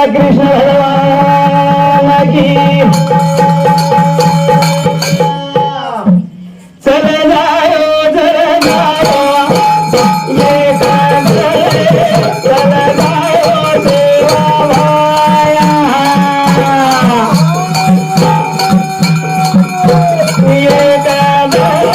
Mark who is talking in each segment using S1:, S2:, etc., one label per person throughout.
S1: कृष्ण भगवान की चल जायो चल जायो ये चल जायो सेवा भाया ये चल जायो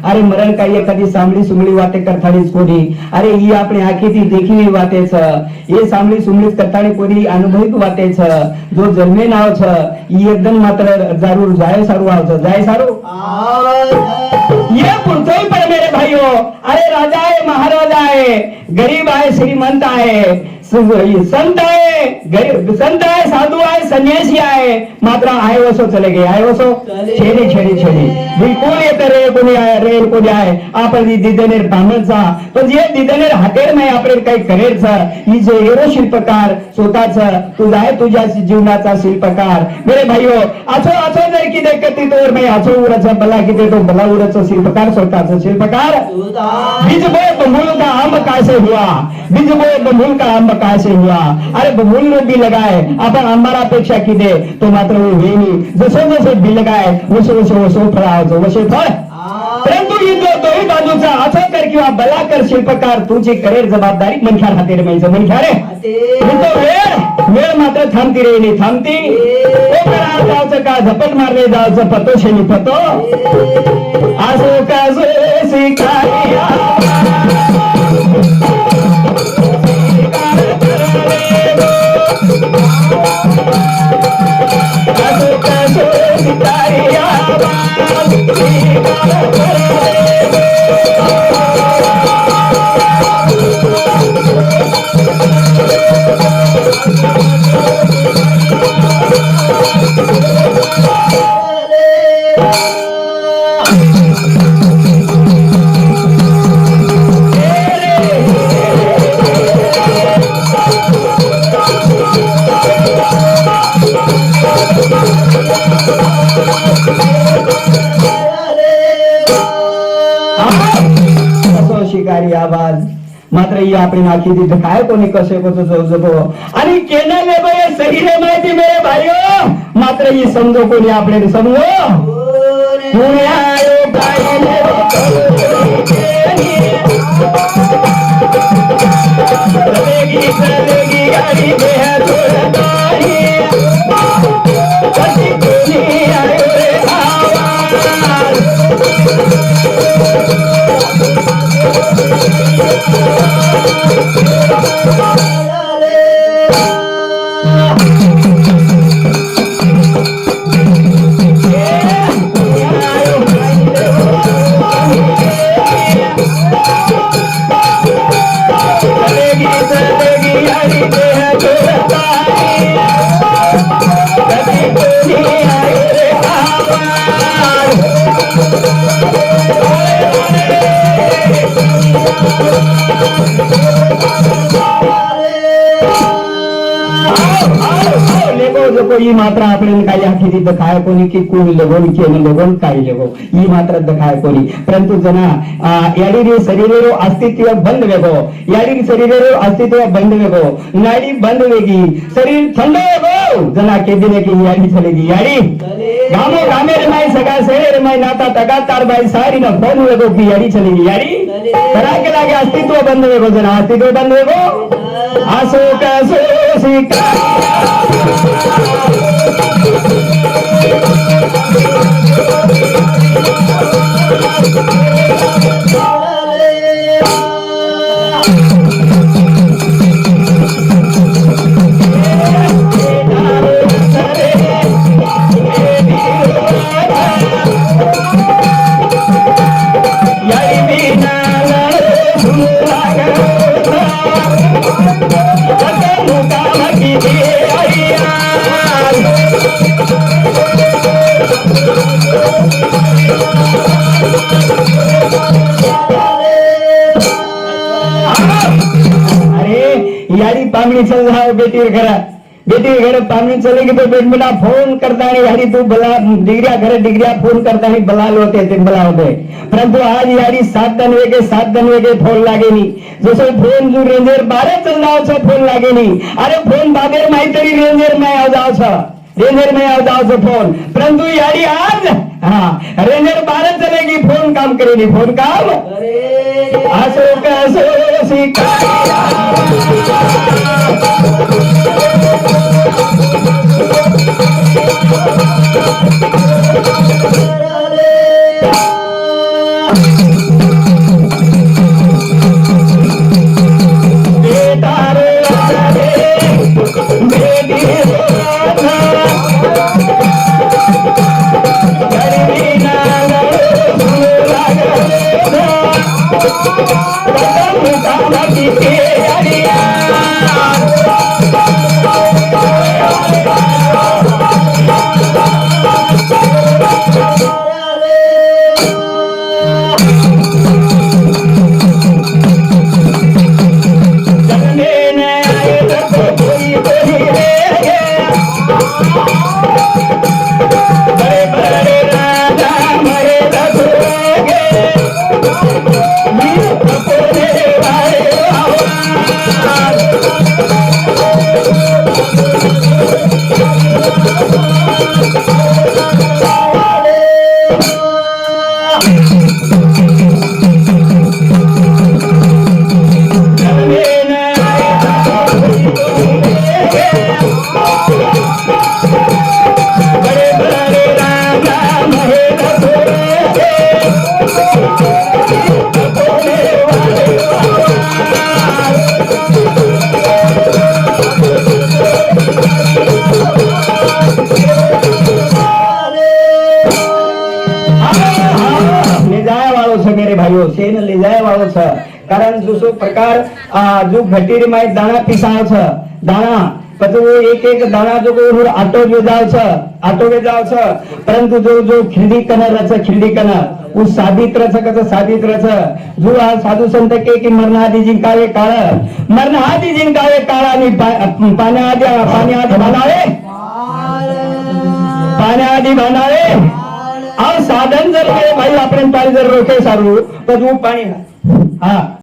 S1: अरे मरण काही एखादी सामली सुमली वाते करताळीच कोणी अरे ही आपली आखी ती देखील वातेच ये सामली सुमलीच करताळी कोणी अनुभविक वातेच जो जन्मे नाव छ एकदम मात्र जरूर जाय सारू आवच जाय सारू ये पुरतोय पर मेरे भाइयों अरे राजा है महाराजा है गरीब है श्रीमंत है संत है साधु है सन्यासी है मात्र आए वसो चले गए आए वसो छेडी छेडी छेडी बिलकुल येते रे कोणी आहे रे कोणी आहे आपण दिदनेर ब्राह्मणचा पण जे दिदनेर हातेर नाही आपण काही करेलचा ही जे एरो शिल्पकार स्वतःच तुझा आहे तुझ्या जीवनाचा शिल्पकार मेरे भाइयों असो असो जर की देखती तोर नाही असो उरचा बला की तो बला उरचा शिल्पकार स्वतःचा शिल्पकार बीज बोए बबूल का आंब कैसे हुआ बीज बोए बबूल का आंब कैसे हुआ अरे बबूल ने बी लगाए आपण आंबाला अपेक्षा की तो मात्र वो वेणी जसं जसं बी लगाए वसो वसो वसो फळावचं वसो फळ परंतु ही जो दोन्ही बाजूचा असं कर किंवा बलाकर शिल्पकार तुझी करेल जबाबदारी मनख्यार हाते रे म्हणजे मनख्या रे वेळ मात्र थांबती रे नाही थांबती जायचं का झपट मारले जायचं पतो शेनी पतो असो का शिकारिया शिकारी आवाज मात्र ही आपली नाकी तिथं काय कोणी कसे कसं जपो आणि केलं नाही सही रे माहिती मेरे भाईओ मात्र ही समजो कोणी आपल्याला समजो ही मात्र आपण काही आखी तिथं काय कोणी की कोणी लगोन केलं लगोन काही लगो ही मात्र काय कोणी परंतु जना याडी शरीरेरो अस्तित्व बंद वेगो याडी शरीरेरो अस्तित्व बंद वेगो नाडी बंद वेगी शरीर थंड वेगो जना के दिने की याडी चलेगी याडी गामो गामे रे माई सगा सेरे रे माई नाता तगा तार बाई सारी ना फोन वेगो की याडी चलेगी याडी करा के लागे अस्तित्व बंद वेगो जना अस्तित्व बंद वेगो आसो का सो सिका यारी पामनी चल रहा है बेटी घर पामनी चलेगी तो बेट बेटा फोन करता है यारी तू बला डिग्रिया फोन करता है बला होते बला होते परंतु आज यारी 7 दनवे के फोन लागे नहीं जसं फोन जो रेंजर 12 चल रहा फोन लागे नहीं अरे फोन बाबेर माहिती तरी रेंजर में आ जाओ फोन परंतु यारी आज हाँ रेंजर 12 चलेगी फोन काम करेगी फोन काम असो कसो शिकारिया
S2: Yeah.
S1: છે કારણ જો પ્રકાર જો ઘટીરી માં દાણા પીસાવ છે દાણા પછી એક એક દાણા જો આટો વેજાવ છે પરંતુ જો ખીલડી કનર છે ખીલડી કનર वो सादित्र छ जो आ साधु संत के मरणादि जिंकावे काळ मरणादि जिंकावे काळ आणि पाण्याआधी बनावे आ साधन जर भाई आपण पाणी जर रोखे सारू तर पाणी हा